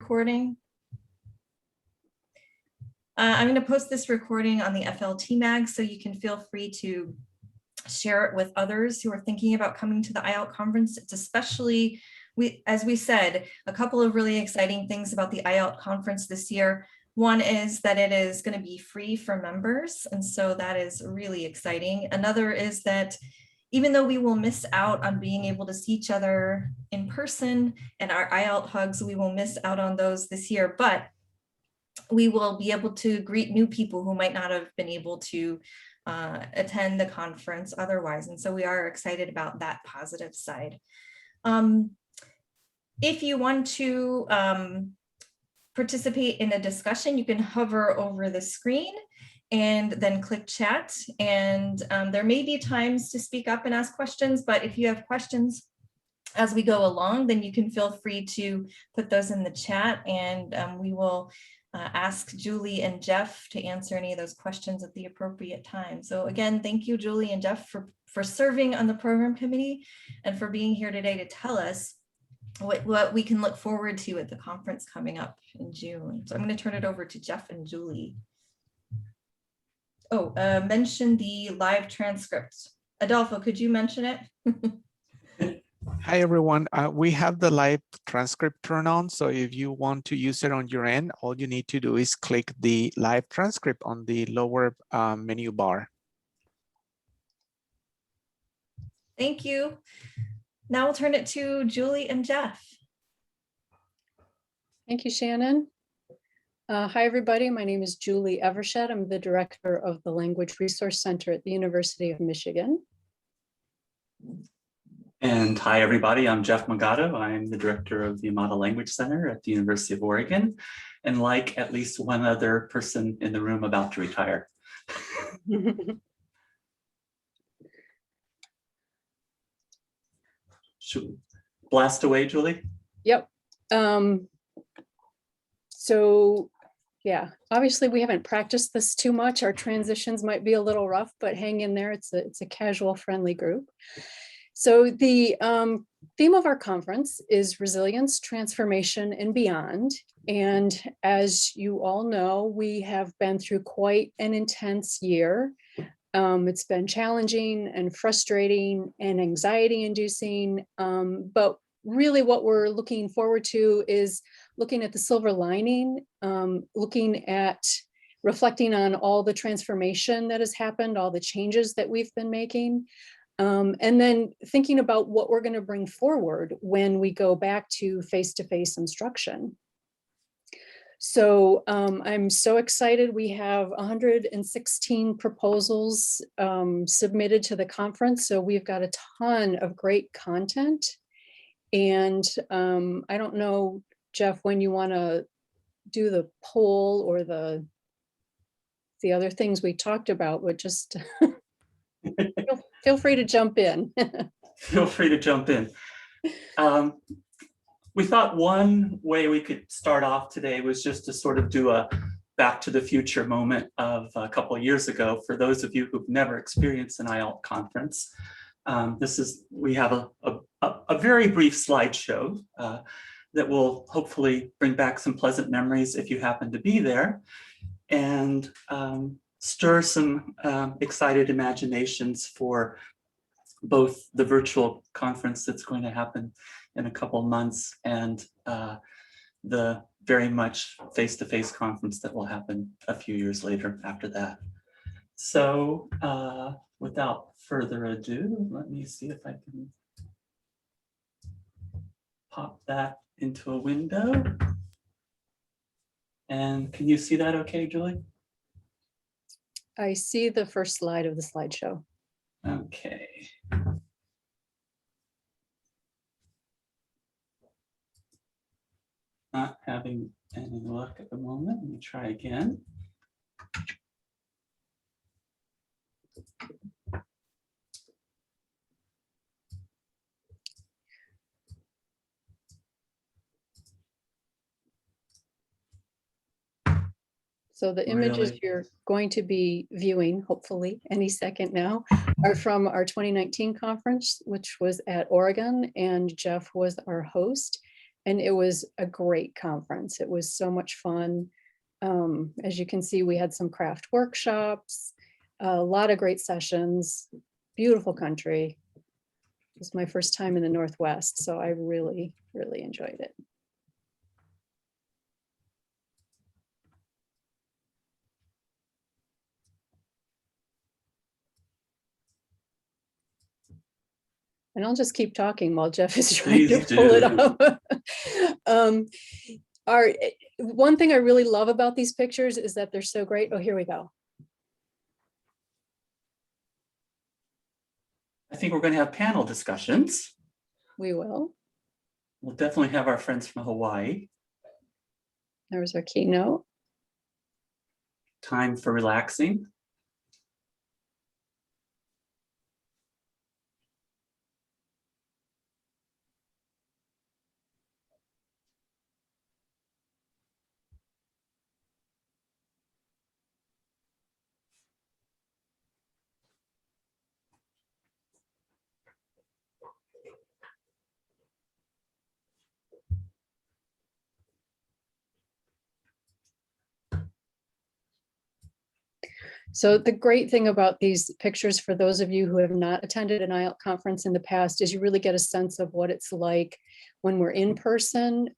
recording. I'm going to post this recording on the FLT mag, so you can feel free to share it with others who are thinking about coming to the IALLT conference. It's especially, as we said, a couple of really exciting things about the IALLT conference this year. One is that it is going to be free for members, and so that is really exciting. Another is that even though we will miss out on being able to see each other in person and our IALLT hugs, we will miss out on those this year, but we will be able to greet new people who might not have been able to attend the conference otherwise. And so we are excited about that positive side. If you want to participate in a discussion, you can hover over the screen and then click chat. And there may be times to speak up and ask questions, but if you have questions as we go along, then you can feel free to put those in the chat, and we will ask Julie and Jeff to answer any of those questions at the appropriate time. So again, thank you, Julie and Jeff, for serving on the program committee and for being here today to tell us what we can look forward to at the conference coming up in June. So I'm going to turn it over to Jeff and Julie. Oh, mention the live transcript. Adolfo, could you mention it? Hi, everyone. We have the live transcript turned on. So if you want to use it on your end, all you need to do is click the live transcript on the lower menu bar. Thank you. Now we'll turn it to Julie and Jeff. Thank you, Shannon. Hi, everybody. My name is Julie Evershed. I'm the director of the Language Resource Center at the University of Michigan. And hi, everybody. I'm Jeff Magato. I'm the director of the Amada Language Center at the University of Oregon, and like at least one other person in the room about to retire. Should we blast away, Julie? Yep. So yeah, obviously we haven't practiced this too much. Our transitions might be a little rough, but hang in there. It's a casual, friendly group. So the theme of our conference is resilience, transformation, and beyond. And as you all know, we have been through quite an intense year. It's been challenging and frustrating and anxiety inducing, but really what we're looking forward to is looking at the silver lining, looking at reflecting on all the transformation that has happened, all the changes that we've been making, and then thinking about what we're going to bring forward when we go back to face-to-face instruction. So I'm so excited. We have 116 proposals submitted to the conference. So we've got a ton of great content. And I don't know, Jeff, when you want to do the poll or the other things we talked about, but just feel free to jump in. Feel free to jump in. We thought one way we could start off today was just to sort of do a back to the future moment of a couple of years ago. For those of you who've never experienced an IALLT conference, we have a very brief slideshow that will hopefully bring back some pleasant memories if you happen to be there, and stir some excited imaginations for both the virtual conference that's going to happen in a couple months and the very much face-to-face conference that will happen a few years later after that. So without further ado, let me see if I can pop that into a window. And can you see that okay, Julie? I see the first slide of the slideshow. Okay. Not having any luck at the moment. Let me try again. So the images you're going to be viewing, hopefully any second now, are from our 2019 conference, which was at Oregon, and Jeff was our host. And it was a great conference. It was so much fun. As you can see, we had some craft workshops, a lot of great sessions, beautiful country. It was my first time in the Northwest, so I really, really enjoyed it. And I'll just keep talking while Jeff is trying to Please pull it do. up. One thing I really love about these pictures is that they're so great. Oh, here we go. I think we're going to have panel discussions. We will. We'll definitely have our friends from Hawaii. There's our keynote. Time for relaxing. So the great thing about these pictures, for those of you who have not attended an IALT conference in the past, is you really get a sense of what it's like when we're in person.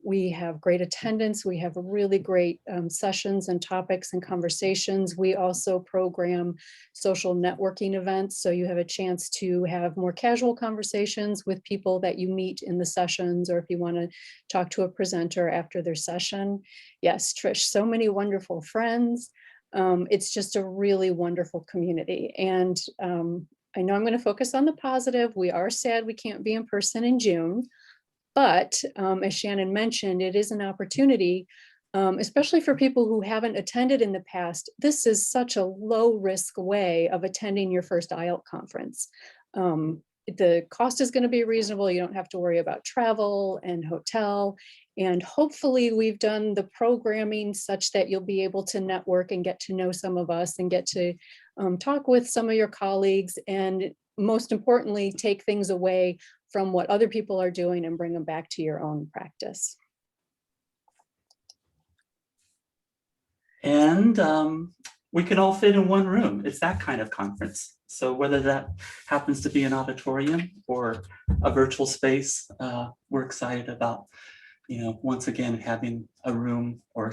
We have great attendance. We have really great sessions and topics and conversations. We also program social networking events. So you have a chance to have more casual conversations with people that you meet in the sessions, or if you want to talk to a presenter after their session. Yes, Trish, so many wonderful friends. It's just a really wonderful community. And I know I'm going to focus on the positive. We are sad we can't be in person in June, but as Shannon mentioned, it is an opportunity, especially for people who haven't attended in the past. This is such a low risk way of attending your first IALT conference. The cost is going to be reasonable. You don't have to worry about travel and hotel. And hopefully we've done the programming such that you'll be able to network and get to know some of us and get to talk with some of your colleagues, and most importantly, take things away from what other people are doing and bring them back to your own practice. And we can all fit in one room. It's that kind of conference. So whether that happens to be an auditorium or a virtual space, we're excited about, once again, having a room or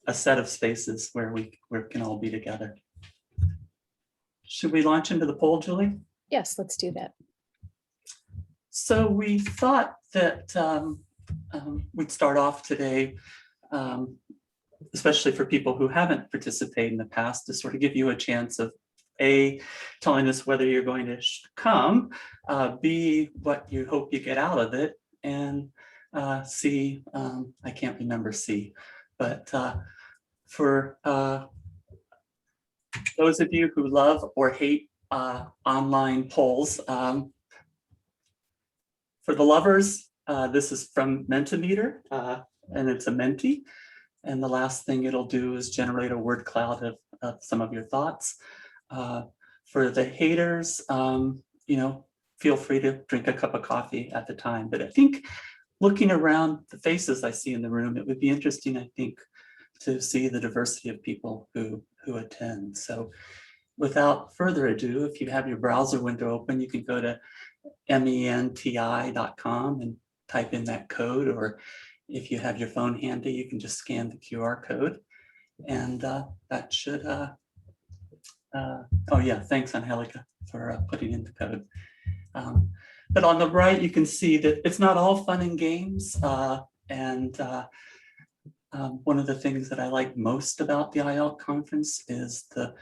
a set of spaces where we can all be together. Should we launch into the poll, Julie? Yes, let's do that. So we thought that we'd start off today, especially for people who haven't participated in the past, to sort of give you a chance of A, telling us whether you're going to come, B, what you hope you get out of it, and C, I can't remember C, but for those of you who love or hate online polls, for the lovers, this is from Mentimeter, and it's a Menti. And the last thing it'll do is generate a word cloud of some of your thoughts. For the haters, feel free to drink a cup of coffee at the time. But I think looking around the faces I see in the room, it would be interesting, I think, to see the diversity of people who attend. So without further ado, if you have your browser window open, you can go to menti.com and type in that code, or if you have your phone handy, you can just scan the QR code, and that should, oh yeah, thanks Angelica for putting in the code. But on the right, you can see that it's not all fun and games, and one of the things that I like most about the IALLT conference is the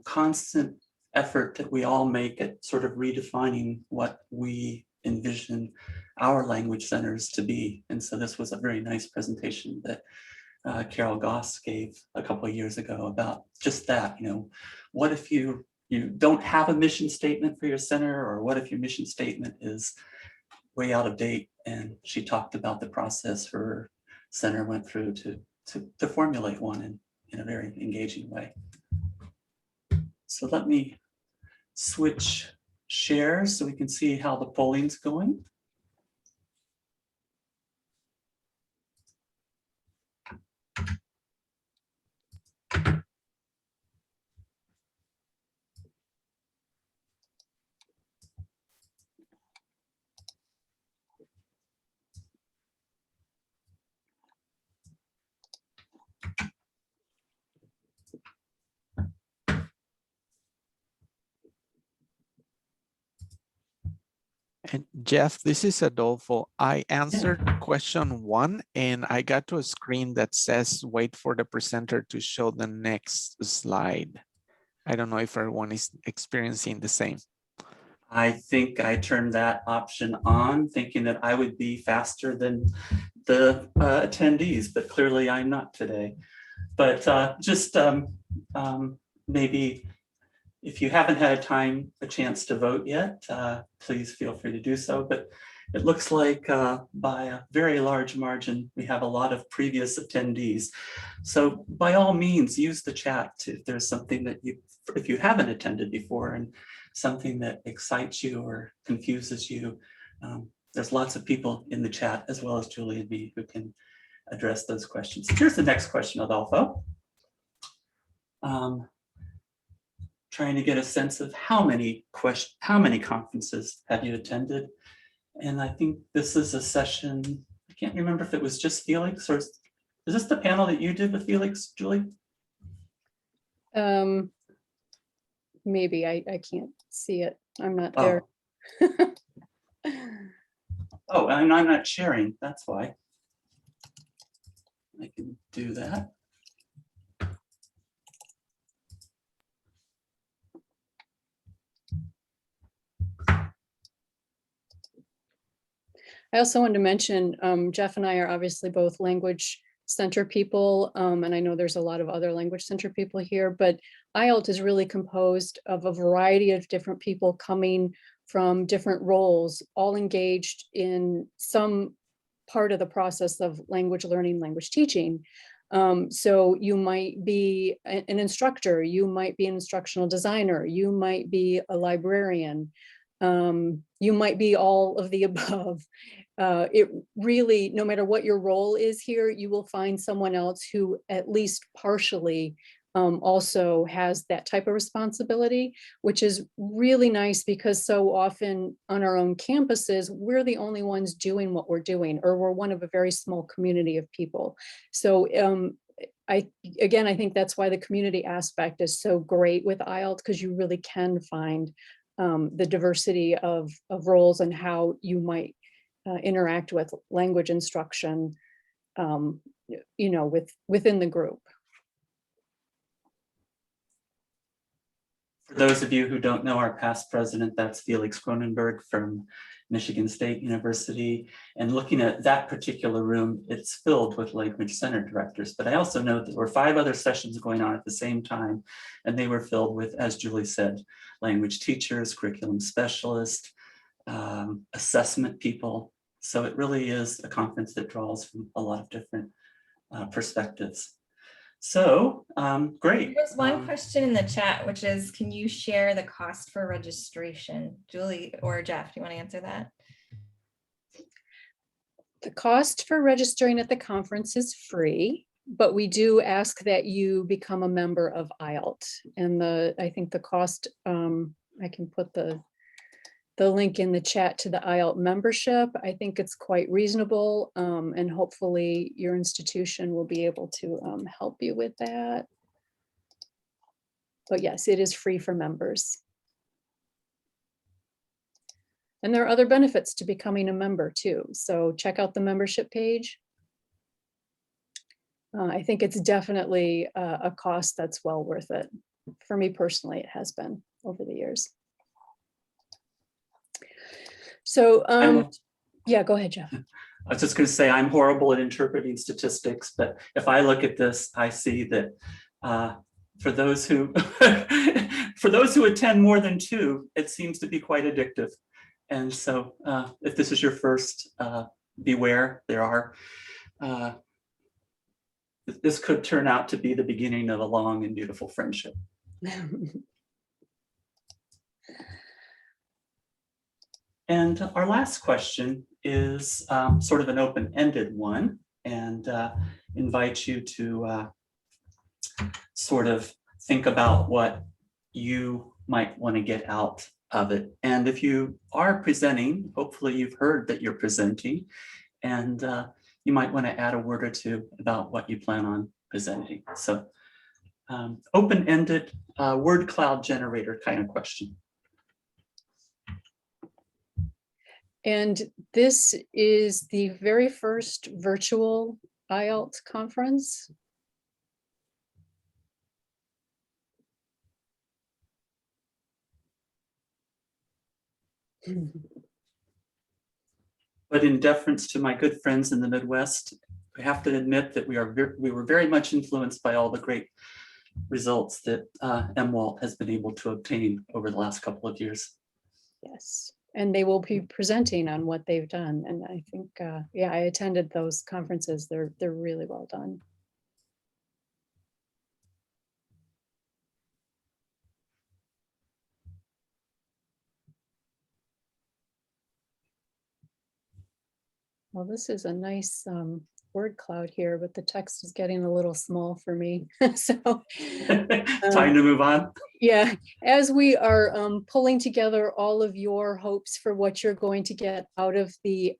constant effort that we all make at sort of redefining what we envision our language centers to be. And so this was a very nice presentation that Carol Goss gave a couple of years ago about just that. What if you don't have a mission statement for your center, or what if your mission statement is way out of date? And she talked about the process her center went through to formulate one in a very engaging way. So let me switch shares so we can see how the polling's going. And Jeff, this is Adolfo. I answered question 1 and I got to a screen that says wait for the presenter to show the next slide. I don't know if everyone is experiencing the same. I think I turned that option on thinking that I would be faster than the attendees, but clearly I'm not today. But maybe if you haven't had a chance to vote yet, please feel free to do so. But it looks like by a very large margin, we have a lot of previous attendees. So by all means, use the chat if there's something that if you haven't attended before and something that excites you or confuses you. There's lots of people in the chat, as well as Julie and me, who can address those questions. Here's the next question, Adolfo. Trying to get a sense of how many conferences have you attended? And I think this is a session, I can't remember if it was just Felix or is this the panel that you did with Felix, Julie? Maybe I can't see it. I'm not there. Oh, and I'm not sharing. That's why. I can do that. I also wanted to mention, Jeff and I are obviously both language center people, and I know there's a lot of other language center people here, but IALLT is really composed of a variety of different people coming from different roles, all engaged in some part of the process of language learning, language teaching. So you might be an instructor, you might be an instructional designer, you might be a librarian, you might be all of the above. It really, no matter what your role is here, you will find someone else who at least partially also has that type of responsibility, which is really nice because so often on our own campuses, we're the only ones doing what we're doing, or we're one of a very small community of people. So I think that's why the community aspect is so great with IALLT, because you really can find the diversity of roles and how you might interact with language instruction, within the group. For those of you who don't know our past president, that's Felix Cronenberg from Michigan State University. And looking at that particular room, it's filled with language center directors. But I also know that there were 5 other sessions going on at the same time, and they were filled with, as Julie said, language teachers, curriculum specialists, assessment people. So it really is a conference that draws from a lot of different perspectives. So, great. There's one question in the chat, which is, can you share the cost for registration? Julie or Jeff, do you want to answer that? The cost for registering at the conference is free, but we do ask that you become a member of IALLT. And I think the cost, I can put the link in the chat to the IALLT membership. I think it's quite reasonable, and hopefully your institution will be able to help you with that. But yes, it is free for members. And there are other benefits to becoming a member too. So check out the membership page. I think it's definitely a cost that's well worth it. For me personally, it has been over the years. So, yeah, go ahead, Jeff. I was just going to say, I'm horrible at interpreting statistics, but if I look at this, I see that for those who attend more than 2, it seems to be quite addictive. And so if this is your first, beware, this could turn out to be the beginning of a long and beautiful friendship. And our last question is sort of an open-ended one, and invite you to sort of think about what you might want to get out of it. And if you are presenting, hopefully you've heard that you're presenting, and you might want to add a word or 2 about what you plan on presenting. So open-ended word cloud generator kind of question. And this is the very first virtual IALLT conference. But in deference to my good friends in the Midwest, we have to admit that we were very much influenced by all the great results that IALLT has been able to obtain over the last couple of years. Yes, and they will be presenting on what they've done. And I think, yeah, I attended those conferences. They're really well done. Well, this is a nice word cloud here, but the text is getting a little small for me. So Time to move on. yeah, as we are pulling together all of your hopes for what you're going to get out of the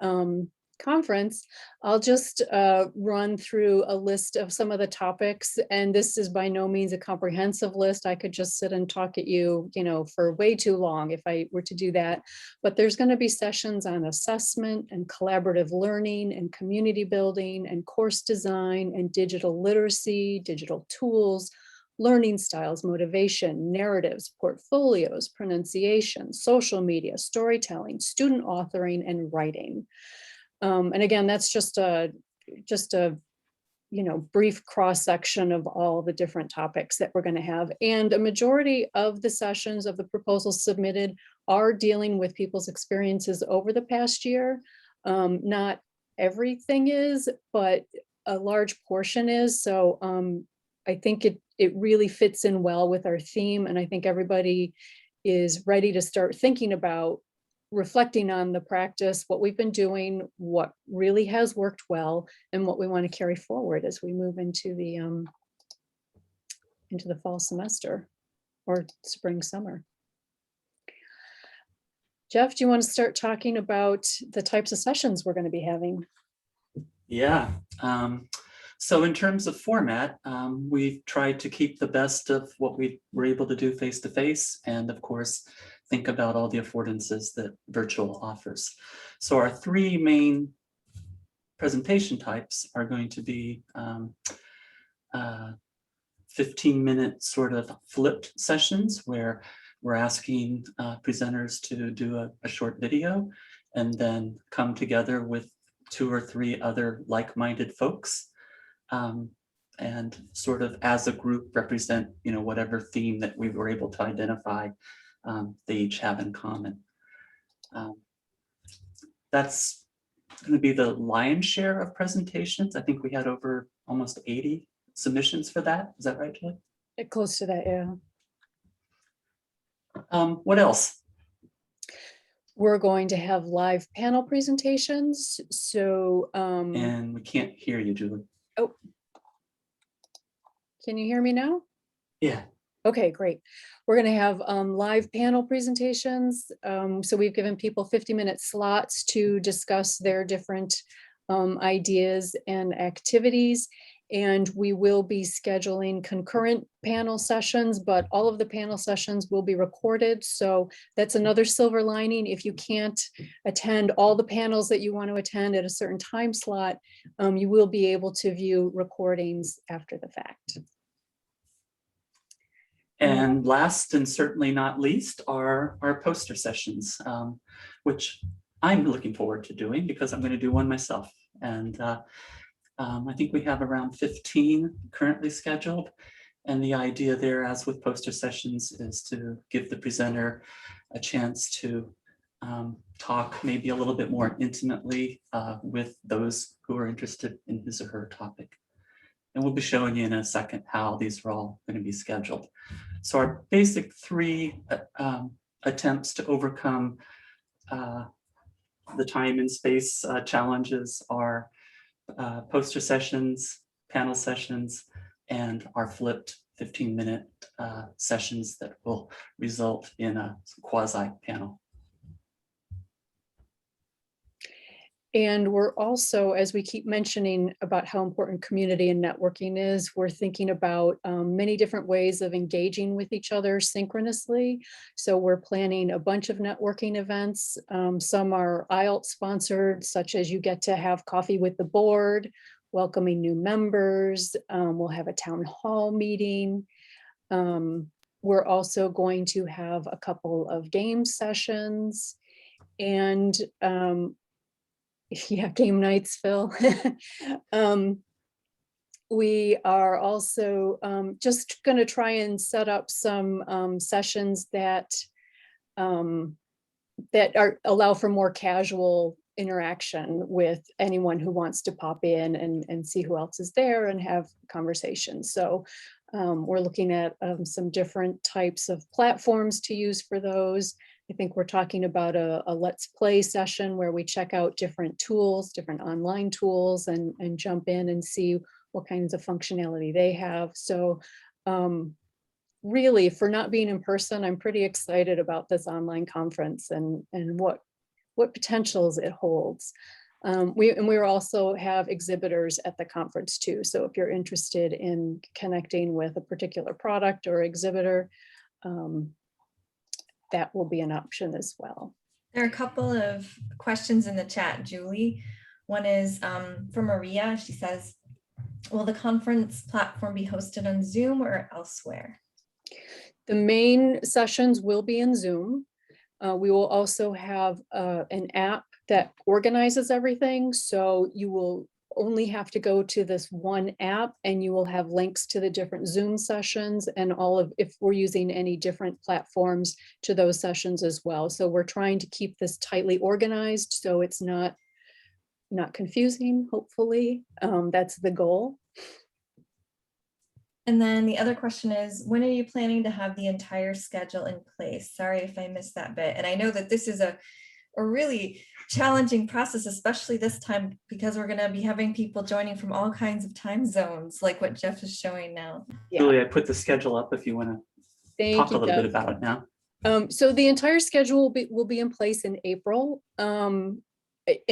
conference, I'll just run through a list of some of the topics. And this is by no means a comprehensive list. I could just sit and talk at you, for way too long if I were to do that. But there's going to be sessions on assessment and collaborative learning and community building and course design and digital literacy, digital tools, learning styles, motivation, narratives, portfolios, pronunciation, social media, storytelling, student authoring, and writing. And again, that's just a brief cross section of all the different topics that we're going to have. And a majority of the sessions of the proposals submitted are dealing with people's experiences over the past year. Not everything is, but a large portion is. So I think it really fits in well with our theme. And I think everybody is ready to start thinking about reflecting on the practice, what we've been doing, what really has worked well, and what we want to carry forward as we move into the fall semester or spring, summer. Jeff, do you want to start talking about the types of sessions we're going to be having? Yeah. So in terms of format, we've tried to keep the best of what we were able to do face-to-face, and of course, think about all the affordances that virtual offers. So our three main presentation types are going to be 15-minute sort of flipped sessions where we're asking presenters to do a short video and then come together with 2 or 3 other like-minded folks and sort of as a group represent, whatever theme that we were able to identify they each have in common. That's going to be the lion's share of presentations. I think we had over almost 80 submissions for that. Is that right, Julie? Close to that, yeah. What else? We're going to have live panel presentations. So And we can't hear you, Julie. oh, can you hear me now? Yeah. Okay, great. We're going to have live panel presentations. So we've given people 50-minute slots to discuss their different ideas and activities. And we will be scheduling concurrent panel sessions, but all of the panel sessions will be recorded. So that's another silver lining. If you can't attend all the panels that you want to attend at a certain time slot, you will be able to view recordings after the fact. And last and certainly not least are our poster sessions, which I'm looking forward to doing because I'm going to do one myself. And I think we have around 15 currently scheduled. And the idea there, as with poster sessions, is to give the presenter a chance to talk maybe a little bit more intimately with those who are interested in his or her topic. And we'll be showing you in a second how these are all going to be scheduled. So our basic 3 attempts to overcome the time and space challenges are poster sessions, panel sessions, and our flipped 15-minute sessions that will result in a quasi panel. And we're also, as we keep mentioning about how important community and networking is, we're thinking about many different ways of engaging with each other synchronously. So we're planning a bunch of networking events. Some are IALLT sponsored, such as you get to have coffee with the board, welcoming new members. We'll have a town hall meeting. We're also going to have a couple of game sessions and yeah, game nights, Phil. We are also just going to try and set up some sessions that allow for more casual interaction with anyone who wants to pop in and see who else is there and have conversations. So we're looking at some different types of platforms to use for those. I think we're talking about a let's play session where we check out different tools, different online tools, and jump in and see what kinds of functionality they have. So really, for not being in person, I'm pretty excited about this online conference and what potentials it holds. We will also have exhibitors at the conference too. So if you're interested in connecting with a particular product or exhibitor, that will be an option as well. There are a couple of questions in the chat, Julie. One is from Maria. She says, will the conference platform be hosted on Zoom or elsewhere? The main sessions will be in Zoom. We will also have an app that organizes everything. So you will only have to go to this one app and you will have links to the different Zoom sessions and all of, if we're using any different platforms, to those sessions as well. So we're trying to keep this tightly organized so it's not confusing, hopefully. That's the goal. And then the other question is, when are you planning to have the entire schedule in place? Sorry if I missed that bit. And I know that this is a really challenging process, especially this time, because we're going to be having people joining from all kinds of time zones, like what Jeff is showing now. Yeah. Julie, I put the schedule up if you want to talk a little bit about it now. So the entire schedule will be in place in April. And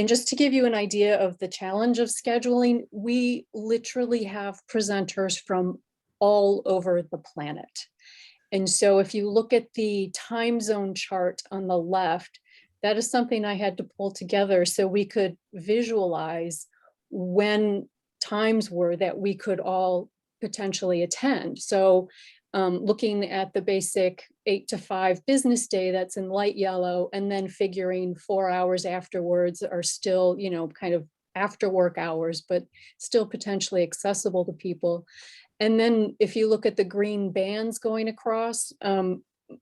just to give you an idea of the challenge of scheduling, we literally have presenters from all over the planet. And so if you look at the time zone chart on the left, that is something I had to pull together so we could visualize when times were that we could all potentially attend. So looking at the basic 8 to 5 business day that's in light yellow, and then figuring 4 hours afterwards are still, you know, kind of after work hours, but still potentially accessible to people. And then if you look at the green bands going across,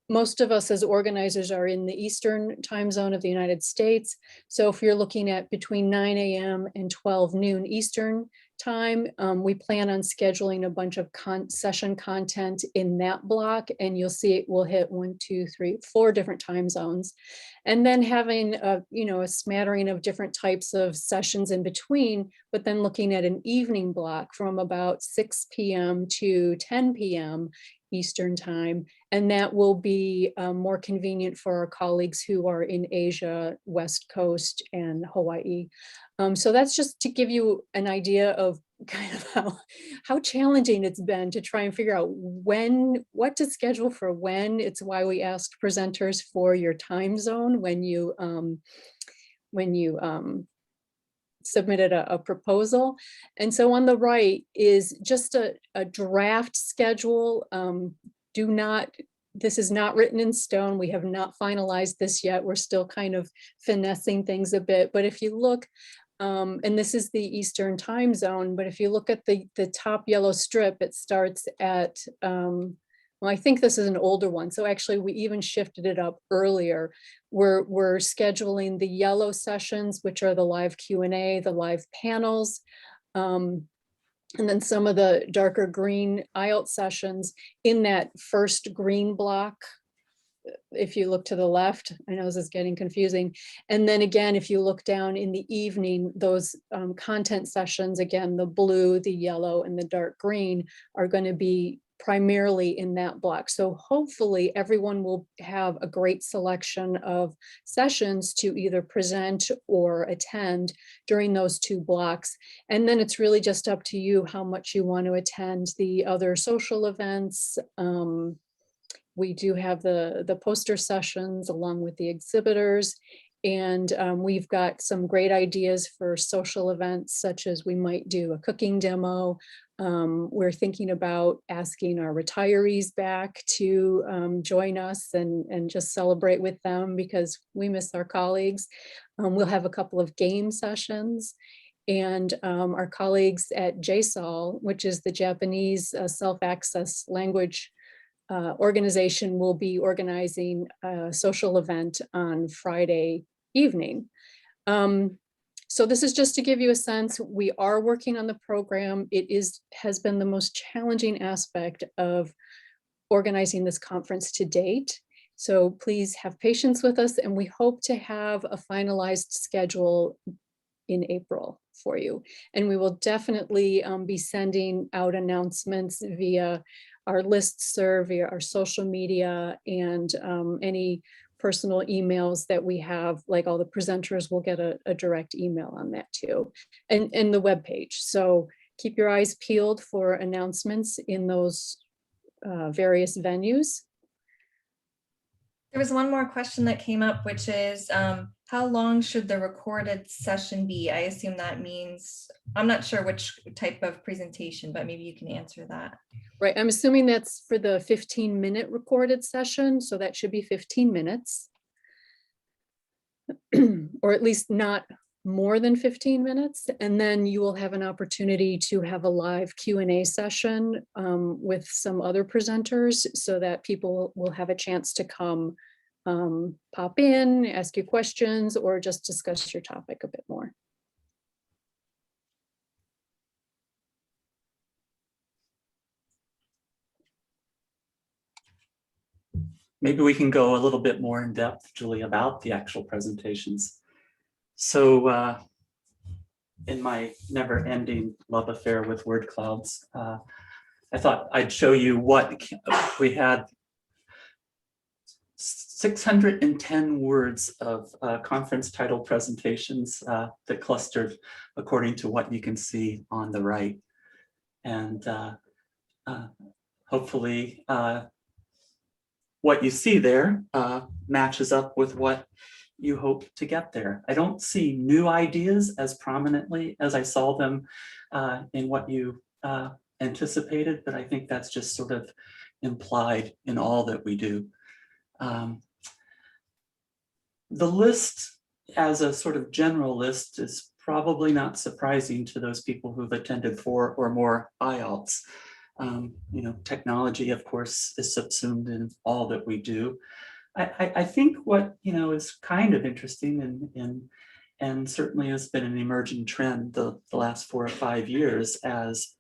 most of us as organizers are in the Eastern time zone of the United States. So if you're looking at between 9 a.m. and 12 noon Eastern time, we plan on scheduling a bunch of session content in that block, and you'll see it will hit 1, 2, 3, 4 different time zones. And then having a smattering of different types of sessions in between, but then looking at an evening block from about 6 p.m. to 10 p.m. Eastern time. And that will be more convenient for our colleagues who are in Asia, West Coast, and Hawaii. So that's just to give you an idea of kind of how challenging it's been to try and figure out what to schedule for when. It's why we asked presenters for your time zone when you submitted a proposal. And so on the right is just a draft schedule. This is not written in stone. We have not finalized this yet. We're still kind of finessing things a bit. But if you look, and this is the Eastern time zone, but if you look at the top yellow strip, it starts at, well, I think this is an older one. So actually we even shifted it up earlier. We're scheduling the yellow sessions, which are the live Q&A, the live panels, and then some of the darker green IALLT sessions in that first green block. If you look to the left, I know this is getting confusing. And then again, if you look down in the evening, those content sessions, again, the blue, the yellow, and the dark green are going to be primarily in that block. So hopefully everyone will have a great selection of sessions to either present or attend during those 2 blocks. And then it's really just up to you how much you want to attend the other social events. We do have the poster sessions along with the exhibitors. And we've got some great ideas for social events, such as we might do a cooking demo. We're thinking about asking our retirees back to join us and just celebrate with them because we miss our colleagues. We'll have a couple of game sessions. And our colleagues at JSOL, which is the Japanese self-access language organization, will be organizing a social event on Friday evening. So this is just to give you a sense. We are working on the program. It has been the most challenging aspect of organizing this conference to date. So please have patience with us, and we hope to have a finalized schedule in April for you. And we will definitely be sending out announcements via our listserv, via our social media, and any personal emails that we have. Like all the presenters will get a direct email on that too, and the webpage. So keep your eyes peeled for announcements in those various venues. There was one more question that came up, which is how long should the recorded session be? I assume that means, I'm not sure which type of presentation, but maybe you can answer that. Right, I'm assuming that's for the 15-minute recorded session, so that should be 15 minutes. Or at least not more than 15 minutes. And then you will have an opportunity to have a live Q&A session with some other presenters so that people will have a chance to come pop in, ask you questions, or just discuss your topic a bit more. Maybe we can go a little bit more in depth, Julie, about the actual presentations. So in my never-ending love affair with word clouds, I thought I'd show you what we had. 610 words of conference title presentations that clustered according to what you can see on the right. And hopefully what you see there matches up with what you hope to get there. I don't see new ideas as prominently as I saw them in what you anticipated, but I think that's just sort of implied in all that we do. The list as a sort of general list is probably not surprising to those people who've attended 4 or more IALLTs. You know, technology, of course, is subsumed in all that we do. I think what, you know, is kind of interesting and certainly has been an emerging trend the last 4 or 5 years as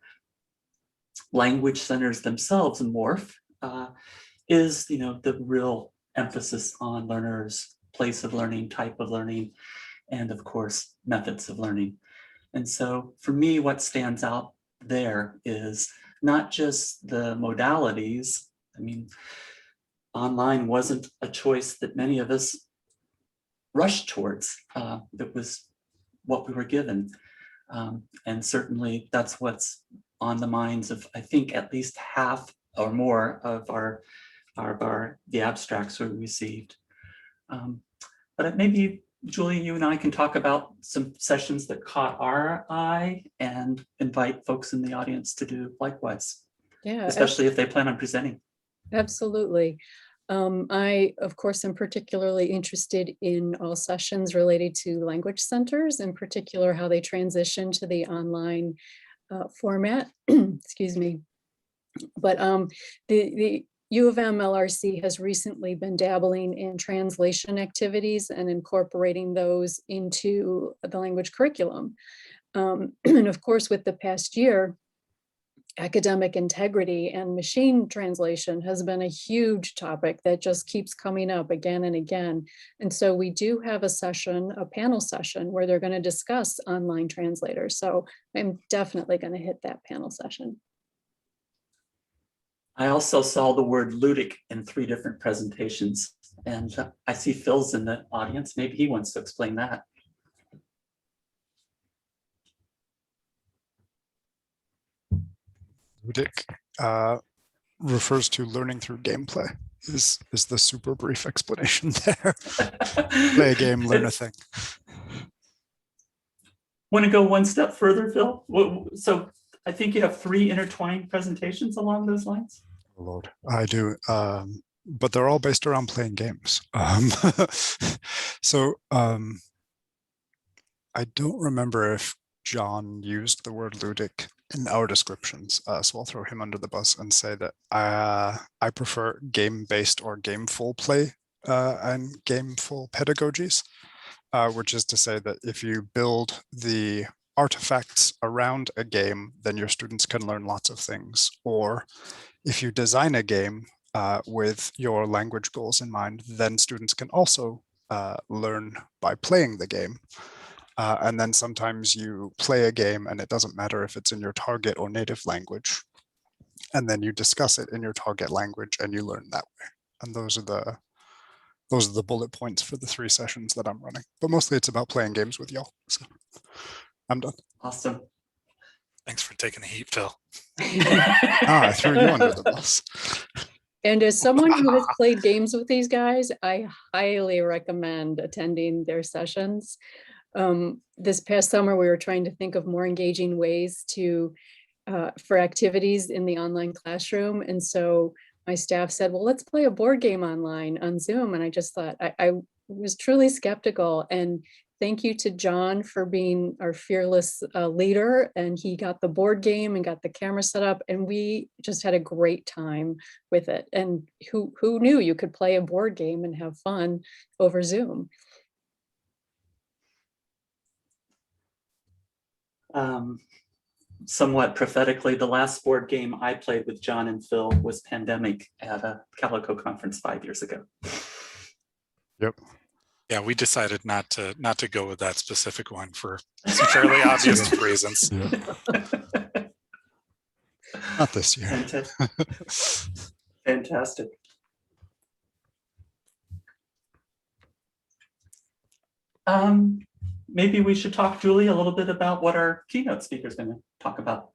language centers themselves morph is, you know, the real emphasis on learners, place of learning, type of learning, and of course, methods of learning. And so for me, what stands out there is not just the modalities. I mean, online wasn't a choice that many of us rushed towards. It was what we were given. And certainly that's what's on the minds of, I think, at least half or more of the abstracts we received. But maybe, Julie, you and I can talk about some sessions that caught our eye and invite folks in the audience to do likewise. Yeah, especially if they plan on presenting. Absolutely. I, of course, am particularly interested in all sessions related to language centers, in particular how they transition to the online format. Excuse me. But the U of M LRC has recently been dabbling in translation activities and incorporating those into the language curriculum. And of course, with the past year, academic integrity and machine translation has been a huge topic that just keeps coming up again and again. And so we do have a session, a panel session, where they're going to discuss online translators. So I'm definitely going to hit that panel session. I also saw the word ludic in 3 different presentations, and I see Phil's in the audience. Maybe he wants to explain that. Ludic refers to learning through gameplay. Is the super brief explanation there? Play a game, learn a thing. Want to go one step further, Phil? So I think you have 3 intertwined presentations along those lines. Oh, Lord, I do. But they're all based around playing games. So I don't remember if John used the word ludic in our descriptions, so I'll throw him under the bus and say that I prefer game-based or gameful play and gameful pedagogies, which is to say that if you build the artifacts around a game, then your students can learn lots of things. Or if you design a game with your language goals in mind, then students can also learn by playing the game. And then sometimes you play a game and it doesn't matter if it's in your target or native language. And then you discuss it in your target language and you learn that way. And those are the bullet points for the 3 sessions that I'm running. But mostly it's about playing games with y'all. So I'm done. Awesome. Thanks for taking the heat, Phil. I threw you under the bus. And as someone who has played games with these guys, I highly recommend attending their sessions. This past summer, we were trying to think of more engaging ways to for activities in the online classroom. And so my staff said, well, let's play a board game online on Zoom. And I just thought, I was truly skeptical. And thank you to John for being our fearless leader. And he got the board game and got the camera set up. And we just had a great time with it. And who knew you could play a board game and have fun over Zoom? Somewhat prophetically, the last board game I played with John and Phil was Pandemic at a Calico conference 5 years ago. Yep. Yeah, we decided not to go with that specific one for some fairly obvious reasons. Yeah. Not this year. Fantastic. Maybe we should talk, Julie, a little bit about what our keynote speaker is going to talk about.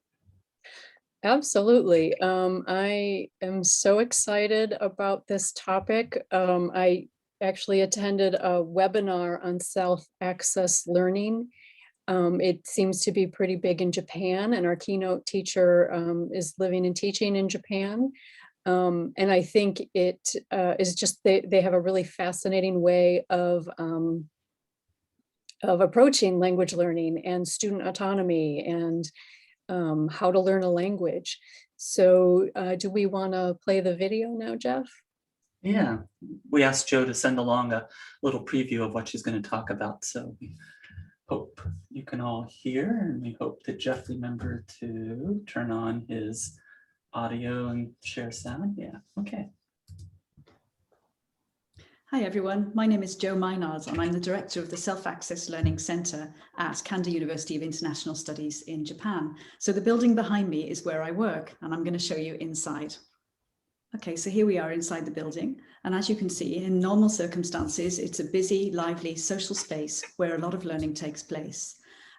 Absolutely. I am so excited about this topic. I actually attended a webinar on self-access learning. It seems to be pretty big in Japan, and our keynote teacher is living and teaching in Japan. And I think it is just, they have a really fascinating way of approaching language learning and student autonomy and how to learn a language. So do we want to play the video now, Jeff? Yeah, we asked Joe to send along a little preview of what she's going to talk about. So we hope you can all hear, and we hope that Jeff remember to turn on his audio and share sound. Yeah, okay. Hi everyone, my name is Jo Maynard and I'm the director of the Self-Access Learning Centre at Kanda University of International Studies in Japan. So the building behind me is where I work, and I'm going to show you inside. Okay, so here we are inside the building, and as you can see, in normal circumstances, it's a busy, lively social space where a lot of learning takes place.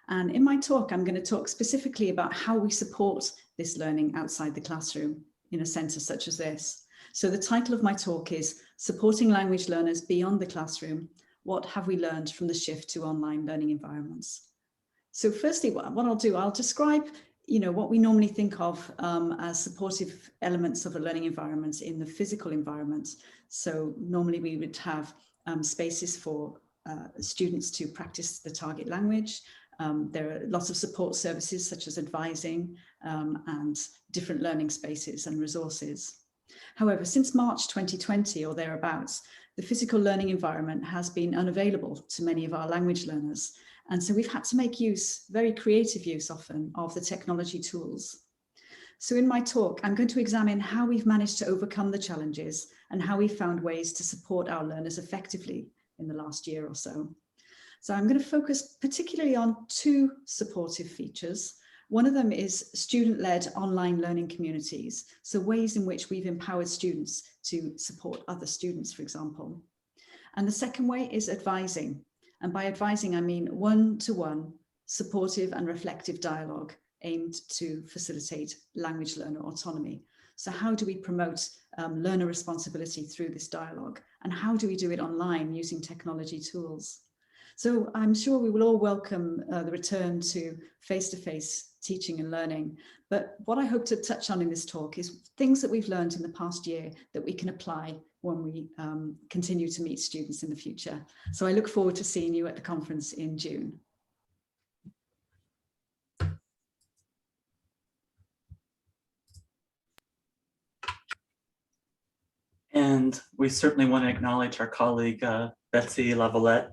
And in my talk, I'm going to talk specifically about how we support this learning outside the classroom in a centre such as this. So the title of my talk is Supporting Language Learners Beyond the Classroom, What Have We Learned from the Shift to Online Learning Environments? So firstly, what I'll do, I'll describe what we normally think of as supportive elements of a learning environment in the physical environment. So normally we would have spaces for students to practice the target language. There are lots of support services such as advising and different learning spaces and resources. However, since March 2020 or thereabouts, the physical learning environment has been unavailable to many of our language learners. And so we've had to make use, very creative use often, of the technology tools. So in my talk, I'm going to examine how we've managed to overcome the challenges and how we've found ways to support our learners effectively in the last year or so. So I'm going to focus particularly on 2 supportive features. One of them is student-led online learning communities, so ways in which we've empowered students to support other students, for example. And the second way is advising. And by advising, I mean one-to-one, supportive and reflective dialogue aimed to facilitate language learner autonomy. So how do we promote learner responsibility through this dialogue? And how do we do it online using technology tools? So I'm sure we will all welcome the return to face-to-face teaching and learning. But what I hope to touch on in this talk is things that we've learned in the past year that we can apply when we continue to meet students in the future. So I look forward to seeing you at the conference in June. And we certainly want to acknowledge our colleague, Betsy Lavalette,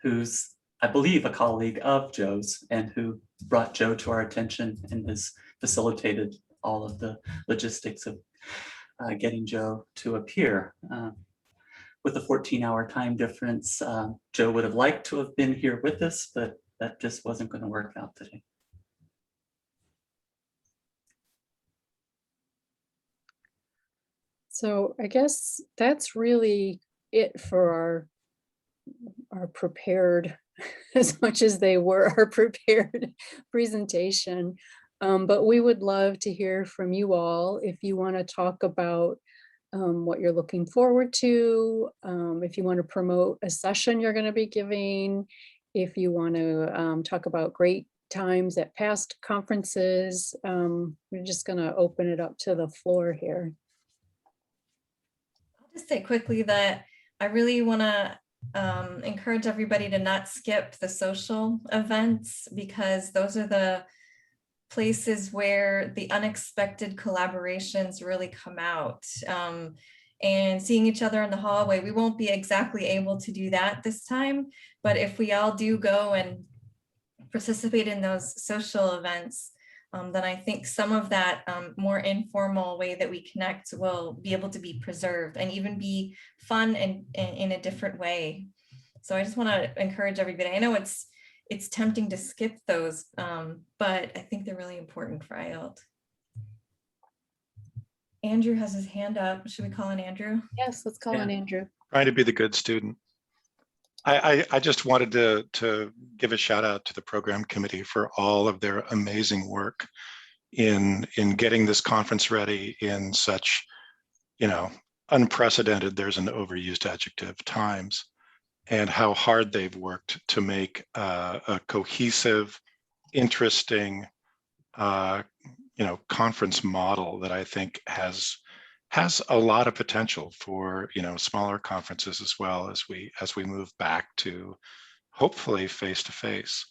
who's, I believe, a colleague of Joe's and who brought Joe to our attention and has facilitated all of the logistics of getting Joe to appear. With a 14-hour time difference, Joe would have liked to have been here with us, but that just wasn't going to work out today. So I guess that's really it for our prepared, as much as they were our prepared presentation. But we would love to hear from you all if you want to talk about what you're looking forward to, if you want to promote a session you're going to be giving, if you want to talk about great times at past conferences. We're just going to open it up to the floor here. I'll just say quickly that I really want to encourage everybody to not skip the social events, because those are the places where the unexpected collaborations really come out. And seeing each other in the hallway, we won't be exactly able to do that this time, but if we all do go and participate in those social events, then I think some of that more informal way that we connect will be able to be preserved and even be fun and in a different way. So I just want to encourage everybody. I know it's tempting to skip those, but I think they're really important for IALLT. Andrew has his hand up. Should we call on Andrew? Yes, let's call on Andrew. Trying to be the good student. I just wanted to give a shout out to the program committee for all of their amazing work in getting this conference ready in such, unprecedented, there's an overused adjective, times, and how hard they've worked to make a cohesive, interesting, conference model that I think has a lot of potential for smaller conferences as well as we move back to hopefully face-to-face.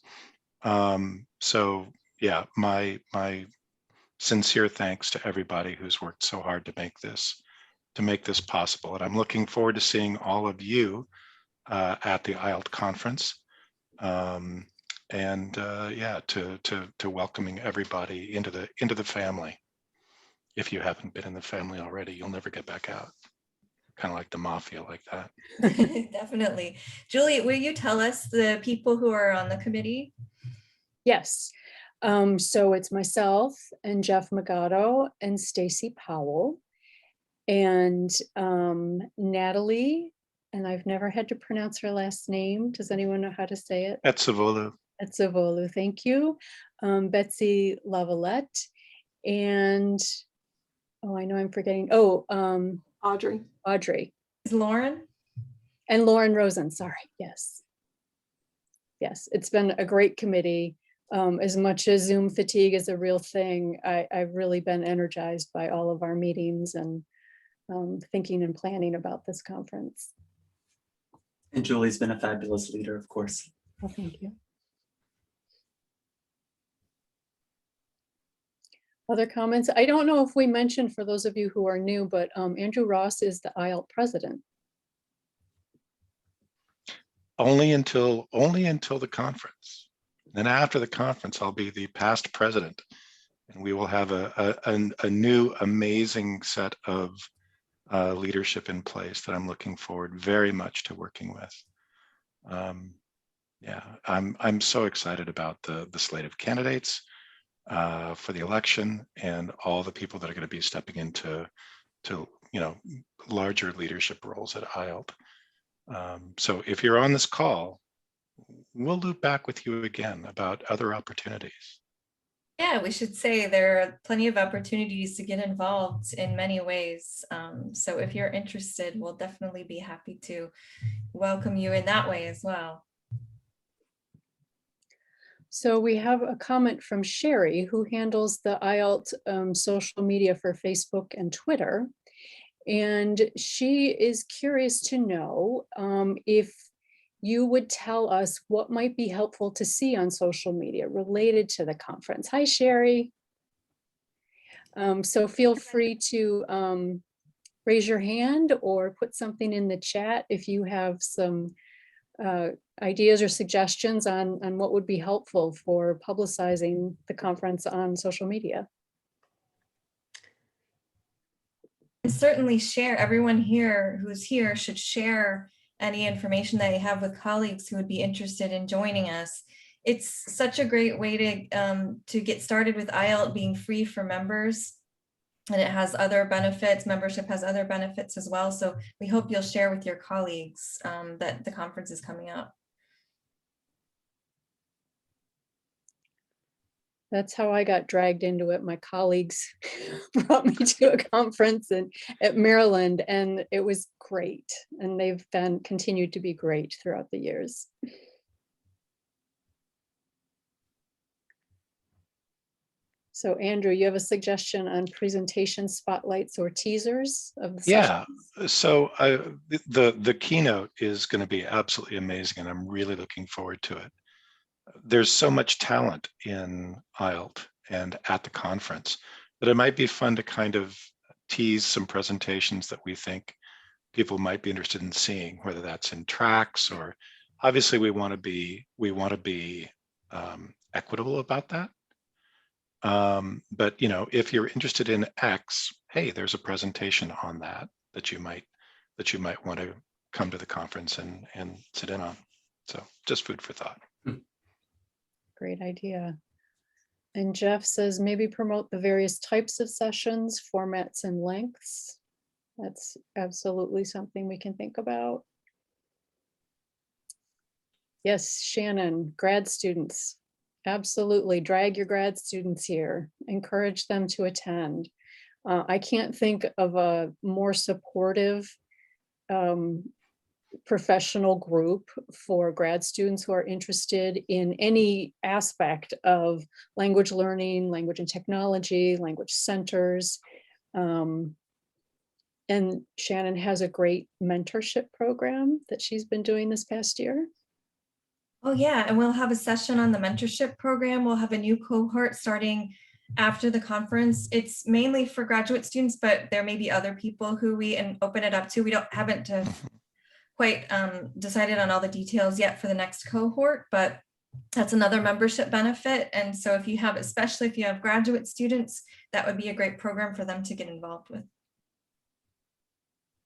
So yeah, my sincere thanks to everybody who's worked so hard to make this possible, and I'm looking forward to seeing all of you at the IALLT conference, and yeah, to welcoming everybody into the family. If you haven't been in the family already, you'll never get back out. Kind of like the mafia, like that. Definitely. Julie, will you tell us the people who are on the committee? Yes. So it's myself and Jeff Magato and Stacy Powell and Natalie, and I've never had to pronounce her last name. Does anyone know how to say it? Etsavolu. Etsavolu, thank you. Betsy Lavalette, and oh, I know I'm forgetting. Oh, Audrey. Is Lauren? And Lauren Rosen, sorry, yes. Yes, it's been a great committee. As much as Zoom fatigue is a real thing, I've really been energized by all of our meetings and thinking and planning about this conference. And Julie's been a fabulous leader, of course. Well, thank you. Other comments? I don't know if we mentioned, for those of you who are new, but Andrew Ross is the IALLT president. Only until the conference. Then after the conference, I'll be the past president, and we will have a new amazing set of leadership in place that I'm looking forward very much to working with. Yeah, I'm so excited about the slate of candidates. for the election, and all the people that are going to be stepping into larger leadership roles at IALLT. So if you're on this call, we'll loop back with you again about other opportunities. Yeah, we should say there are plenty of opportunities to get involved in many ways. So if you're interested, we'll definitely be happy to welcome you in that way as well. So we have a comment from Sherry, who handles the IALLT social media for Facebook and Twitter. And she is curious to know if you would tell us what might be helpful to see on social media related to the conference. Hi, Sherry. So feel free to raise your hand or put something in the chat if you have some ideas or suggestions on what would be helpful for publicizing the conference on social media. And certainly share, everyone here who's here should share any information that you have with colleagues who would be interested in joining us. It's such a great way to get started with IALLT being free for members, and it has other benefits. Membership has other benefits as well. So we hope you'll share with your colleagues that the conference is coming up. That's how I got dragged into it. My colleagues brought me to a conference at Maryland, and it was great. And they've continued to be great throughout the years. So Andrew, you have a suggestion on presentation spotlights or teasers of the Yeah, sessions? so the keynote is going to be absolutely amazing, and I'm really looking forward to it. There's so much talent in IALLT and at the conference that it might be fun to kind of tease some presentations that we think people might be interested in seeing, whether that's in tracks, or obviously we want to be equitable about that. But if you're interested in X, hey, there's a presentation on that you might want to come to the conference and sit in on. So just food for thought. Great idea. And Jeff says maybe promote the various types of sessions, formats, and lengths. That's absolutely something we can think about. Yes, Shannon, grad students, absolutely drag your grad students here, encourage them to attend. I can't think of a more supportive professional group for grad students who are interested in any aspect of language learning, language and technology, language centers. And Shannon has a great mentorship program that she's been doing this past year. Oh yeah, and we'll have a session on the mentorship program. We'll have a new cohort starting after the conference. It's mainly for graduate students, but there may be other people who we open it up to. We haven't quite decided on all the details yet for the next cohort, but that's another membership benefit. And so if you have, especially if you have graduate students, that would be a great program for them to get involved with.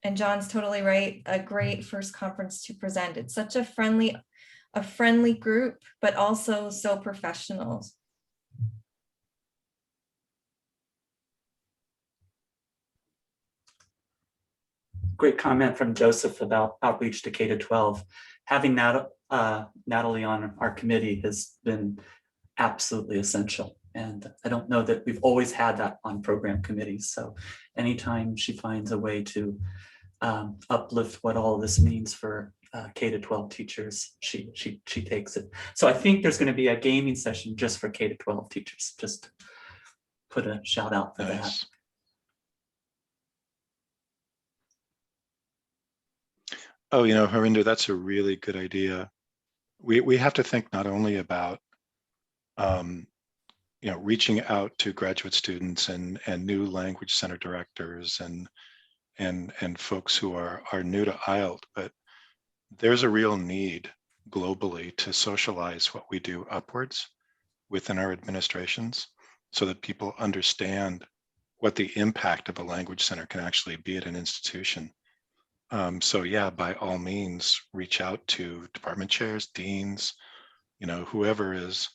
And John's totally right. A great first conference to present. It's such a friendly group, but also so professional. Great comment from Joseph about outreach to K-12. Having Natalie on our committee has been absolutely essential. And I don't know that we've always had that on program committees. So anytime she finds a way to uplift what all of this means for K-12 teachers, she takes it. So I think there's going to be a gaming session just for K-12 teachers. Just put a shout out for that. Oh, Harinder, that's a really good idea. We have to think not only about reaching out to graduate students and new language center directors and folks who are new to IALLT, but there's a real need globally to socialize what we do upwards within our administrations so that people understand what the impact of a language center can actually be at an institution. So yeah, by all means, reach out to department chairs, deans, whoever is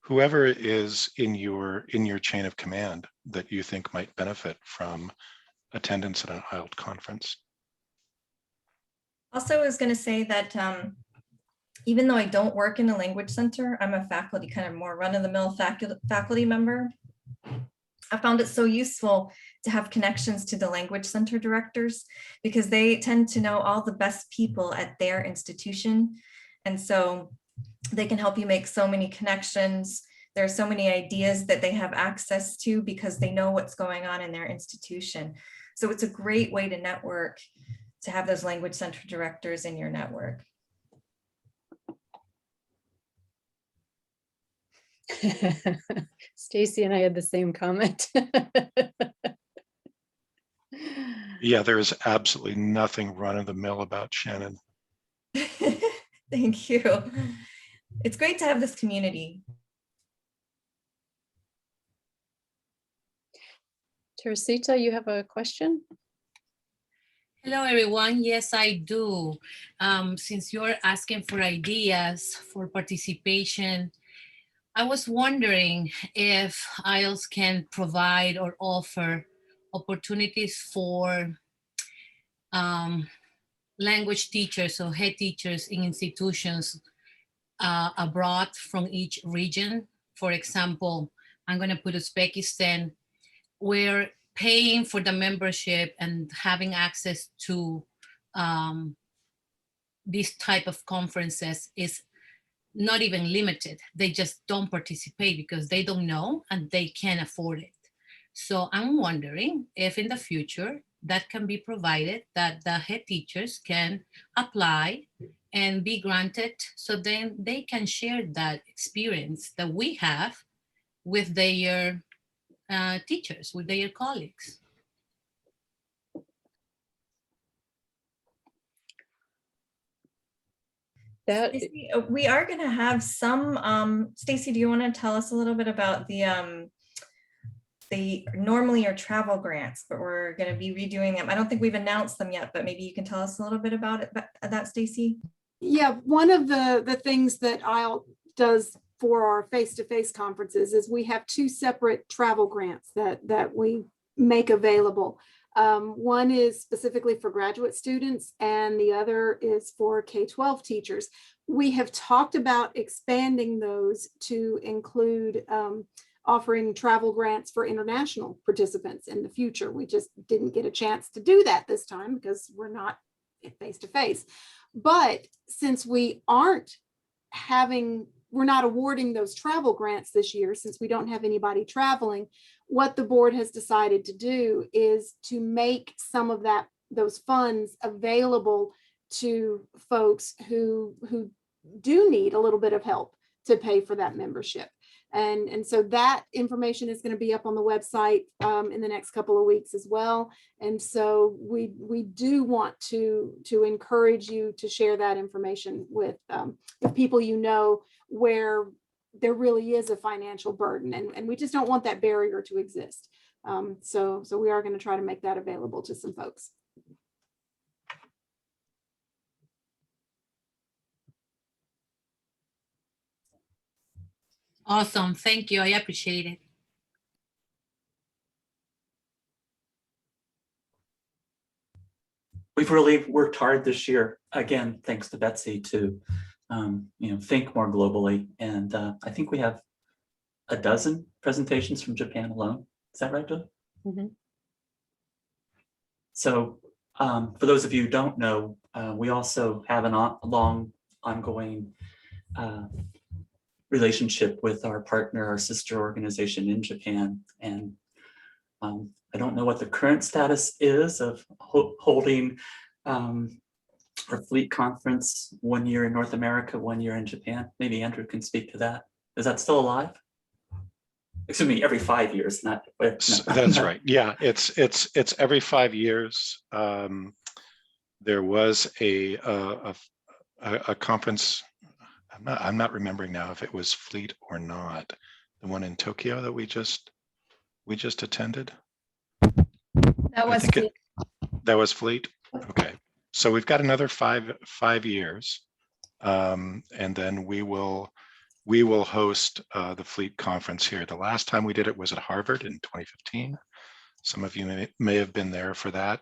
whoever is in your chain of command that you think might benefit from attendance at an IALLT conference. Also, I was going to say that even though I don't work in a language center, I'm a faculty, kind of more run-of-the-mill faculty member. I found it so useful to have connections to the language center directors because they tend to know all the best people at their institution. And so they can help you make so many connections. There are so many ideas that they have access to because they know what's going on in their institution. So it's a great way to network, to have those language center directors in your network. Stacy and I had the same comment. Yeah, there is absolutely nothing run-of-the-mill about Shannon. Thank you. It's great to have this community. Teresita, you have a question? Hello, everyone. Yes, I do. Since you're asking for ideas for participation, I was wondering if IELTS can provide or offer opportunities for language teachers or head teachers in institutions abroad from each region. For example, I'm going to put Uzbekistan, where paying for the membership and having access to these type of conferences is not even limited. They just don't participate because they don't know and they can't afford it. So I'm wondering if in the future that can be provided, that the head teachers can apply and be granted, so then they can share that experience that we have with their teachers, with their colleagues. That Stacey, we are going to have some, Stacy, do you want to tell us a little bit about the normally are travel grants, but we're going to be redoing them. I don't think we've announced them yet, but maybe you can tell us a little bit about it, that Stacy. Yeah, one of the things that IALLT does for our face-to-face conferences is we have two separate travel grants that we make available. One is specifically for graduate students and the other is for K-12 teachers. We have talked about expanding those to include offering travel grants for international participants in the future. We just didn't get a chance to do that this time because we're not face-to-face. But since we're not awarding those travel grants this year, since we don't have anybody traveling, what the board has decided to do is to make some of those funds available to folks who do need a little bit of help to pay for that membership. And so that information is going to be up on the website in the next couple of weeks as well. And so we do want to encourage you to share that information with people you know where there really is a financial burden, and we just don't want that barrier to exist. So we are going to try to make that available to some folks. Awesome. Thank you. I appreciate it. We've really worked hard this year, again, thanks to Betsy, to think more globally. And I think we have a dozen presentations from Japan alone. Is that right, Bill? Mm-hmm. So for those of you who don't know, we also have a long ongoing relationship with our partner, our sister organization in Japan. And I don't know what the current status is of holding our fleet conference 1 year in North America, 1 year in Japan. Maybe Andrew can speak to that. Is that still alive? Excuse me, every 5 years, not. No. That's right. Yeah, it's every 5 years. There was a conference. I'm not remembering now if it was Fleet or not. The one in Tokyo that we just attended. That was Fleet. That was Fleet. Okay, so we've got another five years, and then we will we will host the Fleet Conference here. The last time we did it was at Harvard in 2015. Some of you may have been there for that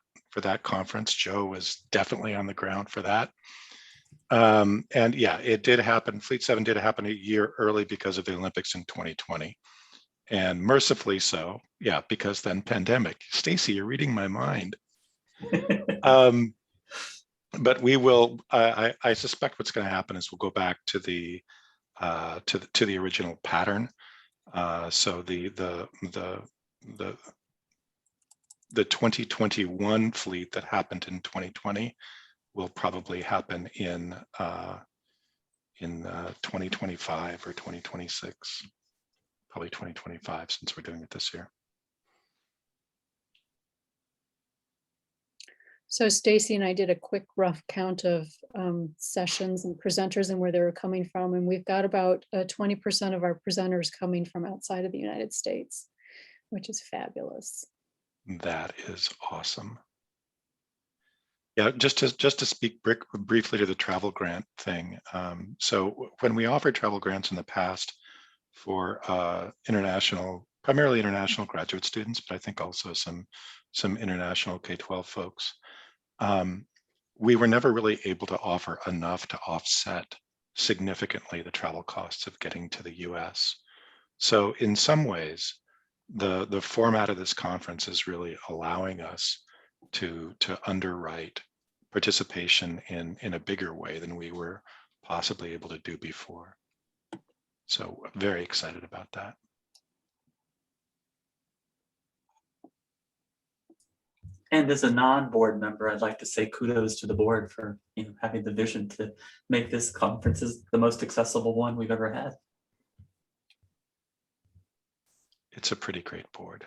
conference. Joe was definitely on the ground for that. And yeah, it did happen. Fleet 7 did happen a year early because of the Olympics in 2020. And mercifully so, yeah, because then pandemic. Stacy, you're reading my mind. But we will, I suspect what's going to happen is we'll go back to the original pattern. So the 2021 fleet that happened in 2020 will probably happen in 2025 or 2026, probably 2025 since we're doing it this year. So Stacy and I did a quick rough count of sessions and presenters and where they were coming from. And we've got about 20% of our presenters coming from outside of the United States, which is fabulous. That is awesome. Yeah, just to speak briefly to the travel grant thing. So when we offered travel grants in the past for primarily international graduate students, but I think also some international K-12 folks, we were never really able to offer enough to offset significantly the travel costs of getting to the US. So in some ways, the format of this conference is really allowing us to underwrite participation in a bigger way than we were possibly able to do before. So very excited about that. And as a non-board member, I'd like to say kudos to the board for having the vision to make this conference the most accessible one we've ever had. It's a pretty great board.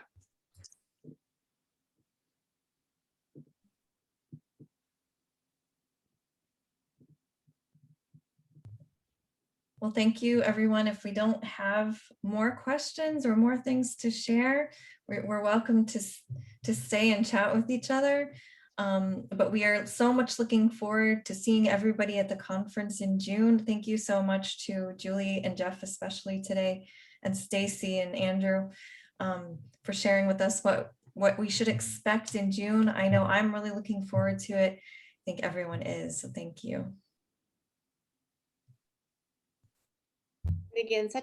Well, thank you, everyone. If we don't have more questions or more things to share, we're welcome to stay and chat with each other. But we are so much looking forward to seeing everybody at the conference in June. Thank you so much to Julie and Jeff, especially today, and Stacy and Andrew for sharing with us what we should expect in June. I know I'm really looking forward to it. I think everyone is, so thank you. Again,